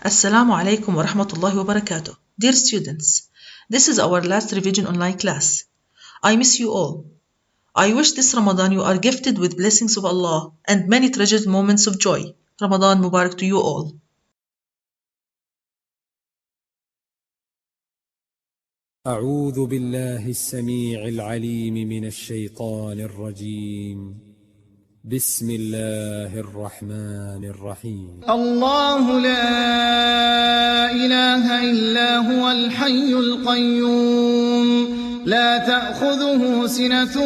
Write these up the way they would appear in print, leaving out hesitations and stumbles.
Assalamu alaikum wa rahmatullahi wa barakatuh. Dear students, this is our last revision online class. I miss you all. I wish this Ramadan you are gifted with blessings of Allah and many treasured moments of joy. Ramadan Mubarak to you all. أعوذ بالله السميع العليم من الشيطان الرجيم. بسم الله الرحمن الرحيم. الله لا إله إلا هو الحي القيوم لا تأخذه سنة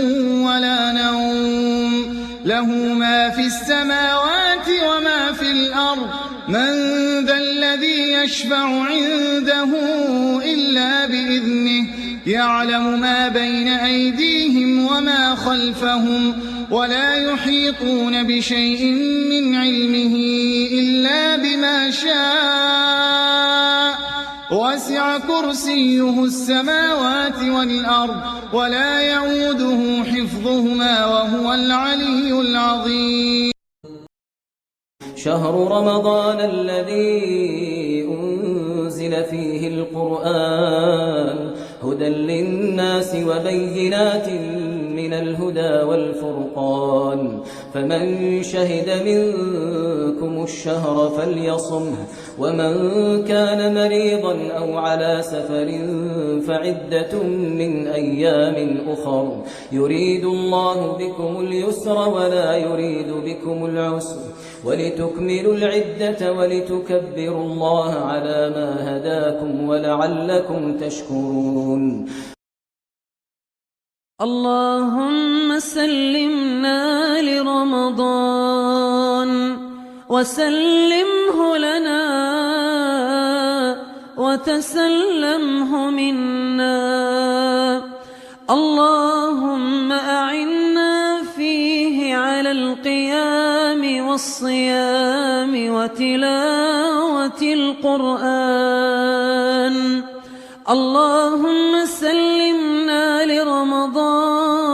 ولا نوم له ما في السماوات وما في الأرض من ذا الذي يشفع عنده إلا بإذنه يعلم ما بين أيديهم وما خلفهم ولا يحيطون بشيء من علمه إلا بما شاء وسع كرسيه السماوات والأرض ولا يؤوده حفظهما وهو العلي العظيم. شهر رمضان الذي أنزل فيه القرآن هدى للناس وبينات من الهدى والفرقان فمن شهد منكم الشهر فليصمه ومن كان مريضا أو على سفر فعدة من أيام أخر يريد الله بكم اليسر ولا يريد بكم العسر ولتكملوا العدة ولتكبروا الله على ما هداكم ولعلكم تشكرون. اللهم سلمنا لرمضان وسلمه لنا وتسلمه منا. اللهم أعنا فيه على القيام والصيام وتلاوة القرآن. اللهم سلمنا لرمضان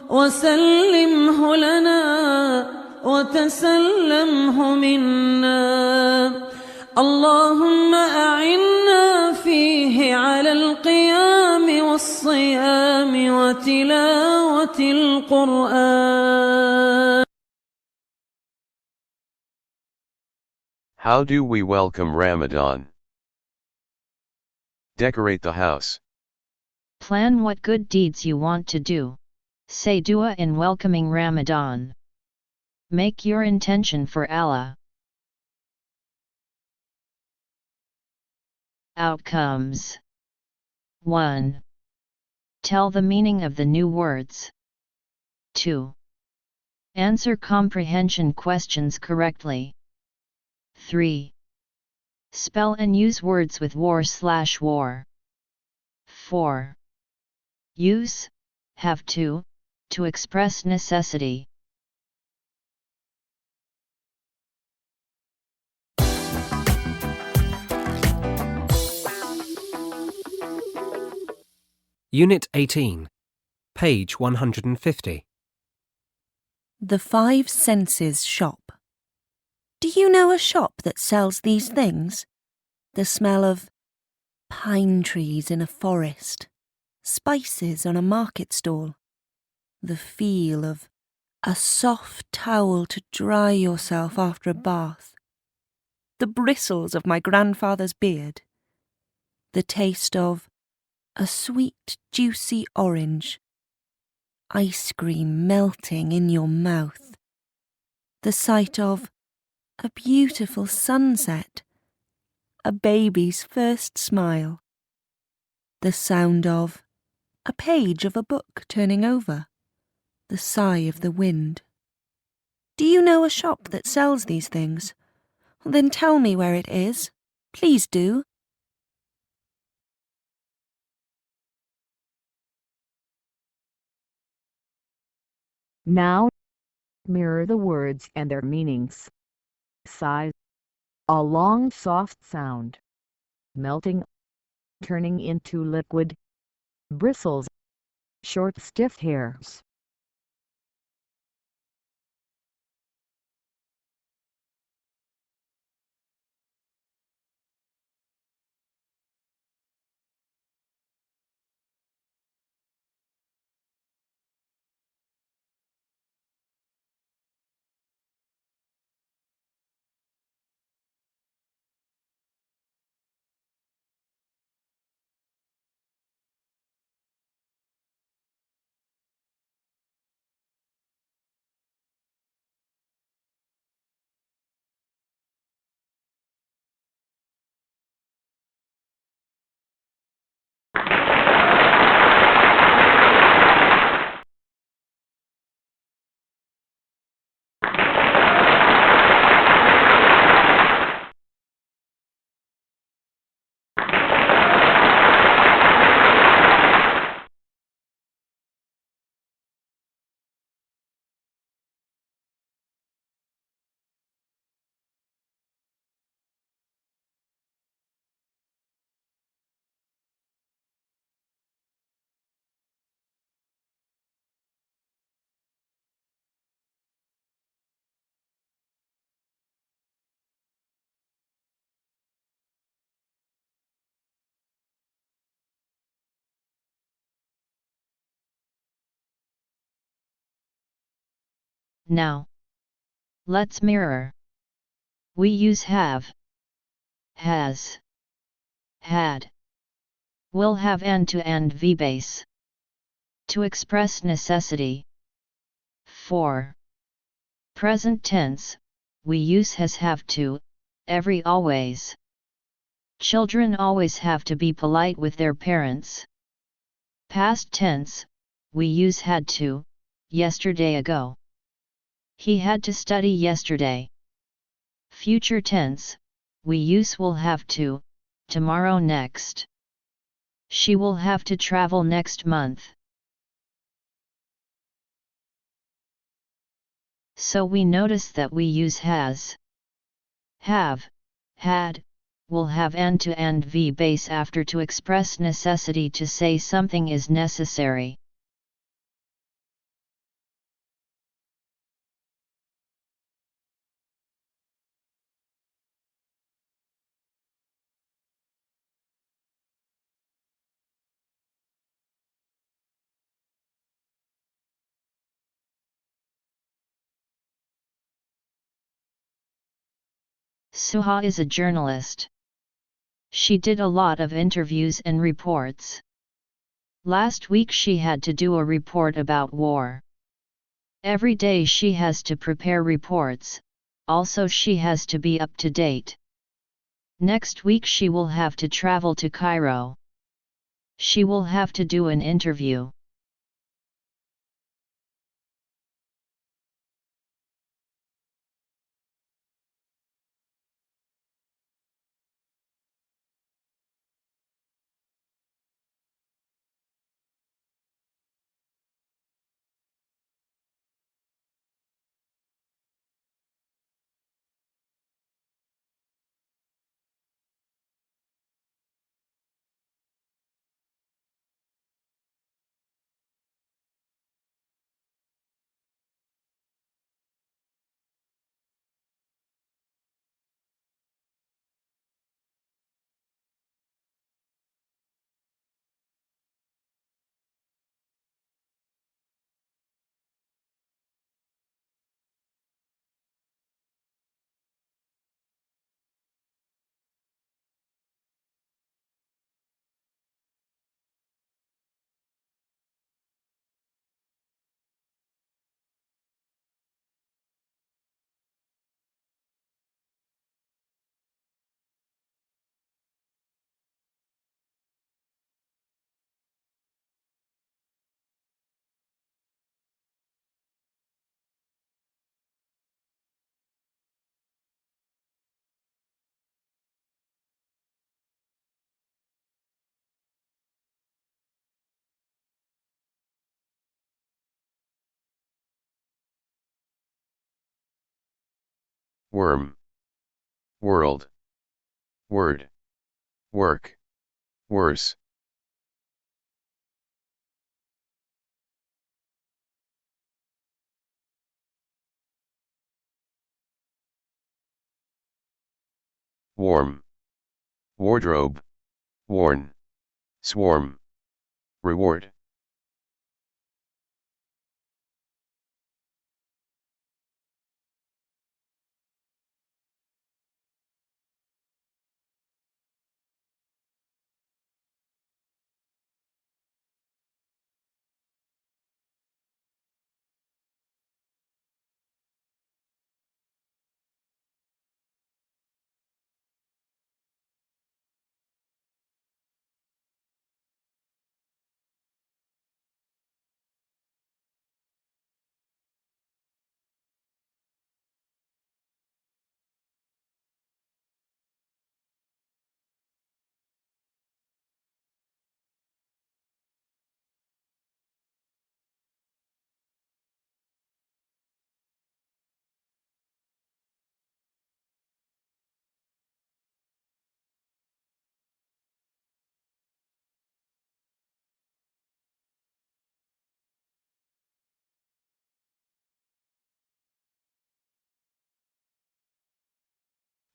وسلمه لنا وتسلمه منا. اللهم أعنا فيه على القيام والصيام وتلاوة القرآن. How do we welcome Ramadan? Decorate the house. Plan what good deeds you want to do. Say dua in welcoming Ramadan. Make your intention for Allah. Outcomes. 1. Tell the meaning of the new words. 2. Answer comprehension questions correctly. 3. Spell and use words with war/war. 4. Use have to express necessity. Unit 18, page 150. The Five Senses Shop. Do you know a shop that sells these things? The smell of pine trees in a forest, spices on a market stall, the feel of a soft towel to dry yourself after a bath, the bristles of my grandfather's beard, the taste of a sweet, juicy orange, ice cream melting in your mouth, the sight of a beautiful sunset, a baby's first smile, the sound of a page of a book turning over, the sigh of the wind. Do you know a shop that sells these things? Then tell me where it is. Please do. Now, mirror the words and their meanings. Sigh, a long soft sound. Melting, turning into liquid. Bristles, short stiff hairs. Now, let's mirror. We use have, has, had. Will have end-to-end V-base. To express necessity. 4. Present tense, we use has have to, every always. Children always have to be polite with their parents. Past tense, we use had to, yesterday ago. He had to study yesterday. Future tense, we use will have to, tomorrow next. She will have to travel next month. So we notice that we use has, have, had, will have end-to-end V-base after to express necessity to say something is necessary. Suha is a journalist. She did a lot of interviews and reports. Last week she had to do a report about war. Every day she has to prepare reports, also she has to be up to date. Next week she will have to travel to Cairo. She will have to do an interview. Worm. World. Word. Work. Worse. Warm. Wardrobe. Worn. Swarm. Reward.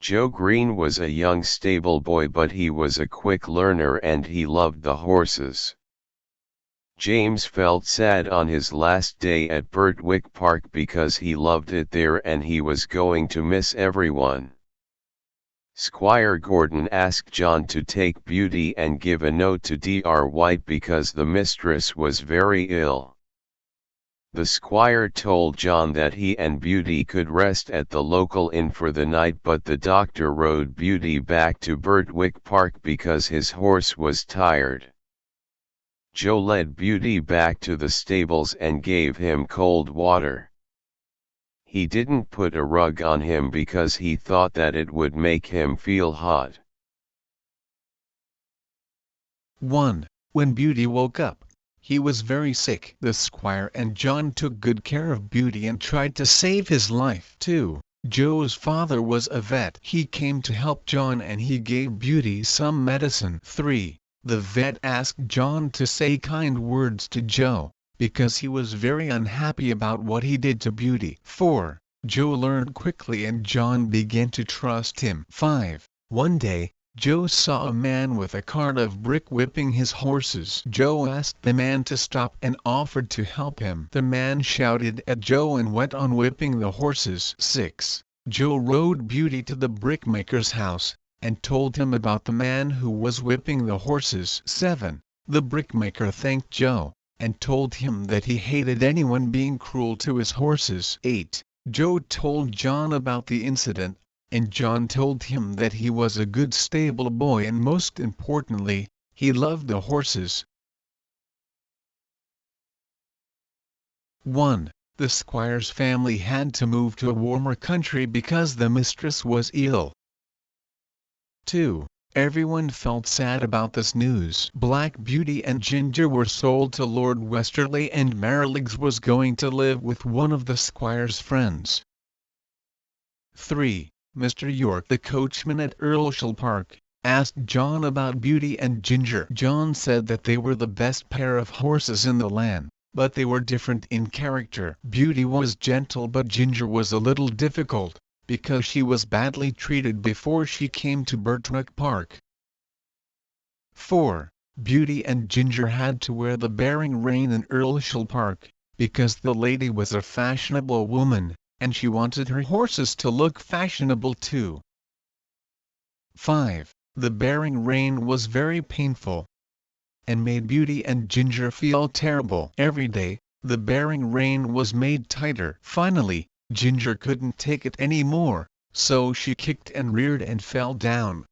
Joe Green was a young stable boy, but he was a quick learner and he loved the horses. James felt sad on his last day at Birtwick Park because he loved it there and he was going to miss everyone. Squire Gordon asked John to take Beauty and give a note to Dr. White because the mistress was very ill. The squire told John that he and Beauty could rest at the local inn for the night, but the doctor rode Beauty back to Birtwick Park because his horse was tired. Joe led Beauty back to the stables and gave him cold water. He didn't put a rug on him because he thought that it would make him feel hot. 1. When Beauty woke up, he was very sick. The squire and John took good care of Beauty and tried to save his life. 2. Joe's father was a vet. He came to help John and he gave Beauty some medicine. 3. The vet asked John to say kind words to Joe, because he was very unhappy about what he did to Beauty. 4. Joe learned quickly and John began to trust him. 5. One day, Joe saw a man with a cart of brick whipping his horses. Joe asked the man to stop and offered to help him. The man shouted at Joe and went on whipping the horses. 6. Joe rode Beauty to the brickmaker's house and told him about the man who was whipping the horses. 7. The brickmaker thanked Joe and told him that he hated anyone being cruel to his horses. 8. Joe told John about the incident, and John told him that he was a good stable boy and most importantly, he loved the horses. 1. The squire's family had to move to a warmer country because the mistress was ill. 2. Everyone felt sad about this news. Black Beauty and Ginger were sold to Lord Westerly and Merrylegs was going to live with one of the squire's friends. 3. Mr. York, the coachman at Earlshall Park, asked John about Beauty and Ginger. John said that they were the best pair of horses in the land, but they were different in character. Beauty was gentle but Ginger was a little difficult, because she was badly treated before she came to Birtwick Park. 4. Beauty and Ginger had to wear the bearing rein in Earlshall Park, because the lady was a fashionable woman, and she wanted her horses to look fashionable too. 5. The bearing rein was very painful, and made Beauty and Ginger feel terrible. Every day, the bearing rein was made tighter. Finally, Ginger couldn't take it any more, so she kicked and reared and fell down.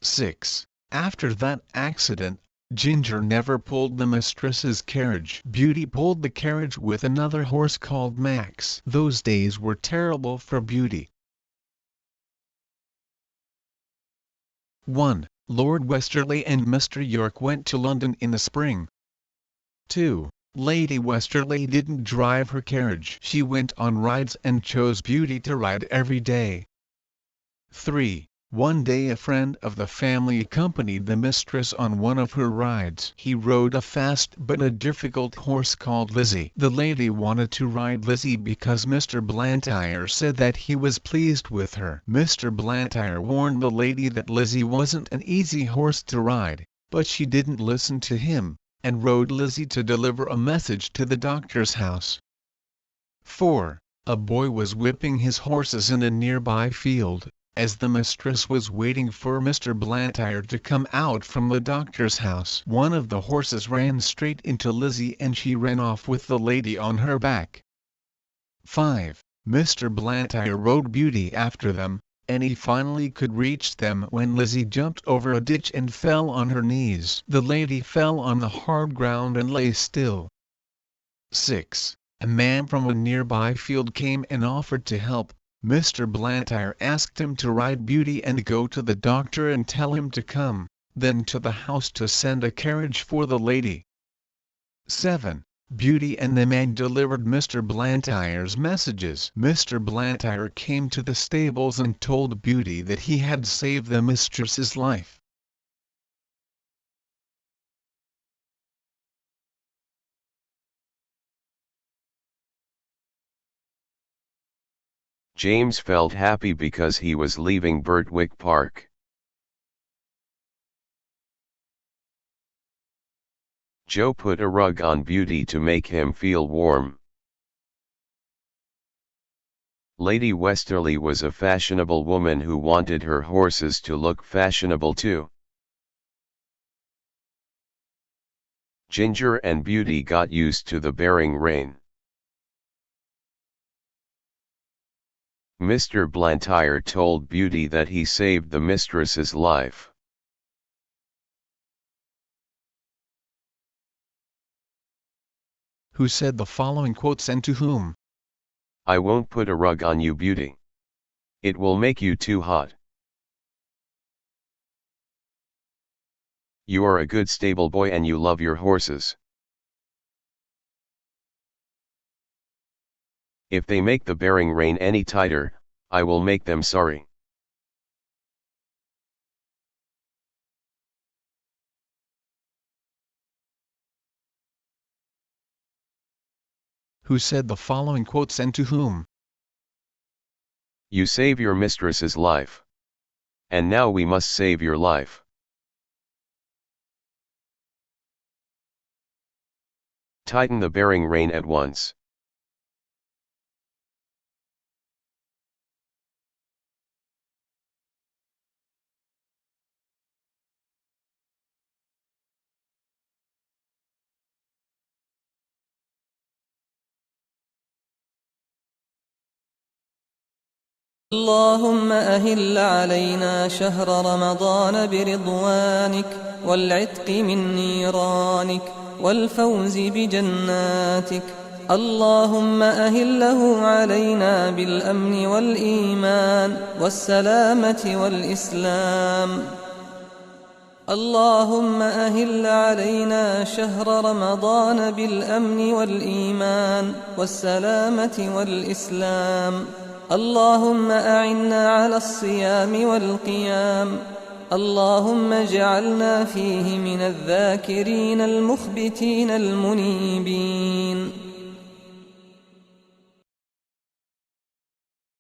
6. After that accident, Ginger never pulled the mistress's carriage. Beauty pulled the carriage with another horse called Max. Those days were terrible for Beauty. 1. Lord Westerly and Mr. York went to London in the spring. 2. Lady Westerly didn't drive her carriage. She went on rides and chose Beauty to ride every day. 3. One day a friend of the family accompanied the mistress on one of her rides. He rode a fast but a difficult horse called Lizzie. The lady wanted to ride Lizzie because Mr. Blantyre said that he was pleased with her. Mr. Blantyre warned the lady that Lizzie wasn't an easy horse to ride, but she didn't listen to him, and rode Lizzie to deliver a message to the doctor's house. 4. A boy was whipping his horses in a nearby field, as the mistress was waiting for Mr. Blantyre to come out from the doctor's house. One of the horses ran straight into Lizzie and she ran off with the lady on her back. 5. Mr. Blantyre rode Beauty after them, and he finally could reach them when Lizzie jumped over a ditch and fell on her knees. The lady fell on the hard ground and lay still. 6. A man from a nearby field came and offered to help. Mr. Blantyre asked him to ride Beauty and go to the doctor and tell him to come, then to the house to send a carriage for the lady. 7. Beauty and the man delivered Mr. Blantyre's messages. Mr. Blantyre came to the stables and told Beauty that he had saved the mistress's life. James felt happy because he was leaving Birtwick Park. Joe put a rug on Beauty to make him feel warm. Lady Westerly was a fashionable woman who wanted her horses to look fashionable too. Ginger and Beauty got used to the bearing rain. Mr. Blantyre told Beauty that he saved the mistress's life. Who said the following quotes and to whom? I won't put a rug on you, Beauty. It will make you too hot. You are a good stable boy and you love your horses. If they make the bearing rein any tighter, I will make them sorry. Who said the following quotes and to whom? You save your mistress's life. And now we must save your life. Tighten the bearing rein at once. اللهم أهل علينا شهر رمضان برضوانك والعتق من نيرانك والفوز بجناتك. اللهم أهله علينا بالأمن والإيمان والسلامة والإسلام. اللهم أهل علينا شهر رمضان بالأمن والإيمان والسلامة والإسلام. اللهم أعنا على الصيام والقيام. اللهم اجعلنا فيه من الذاكرين المخبتين المنيبين.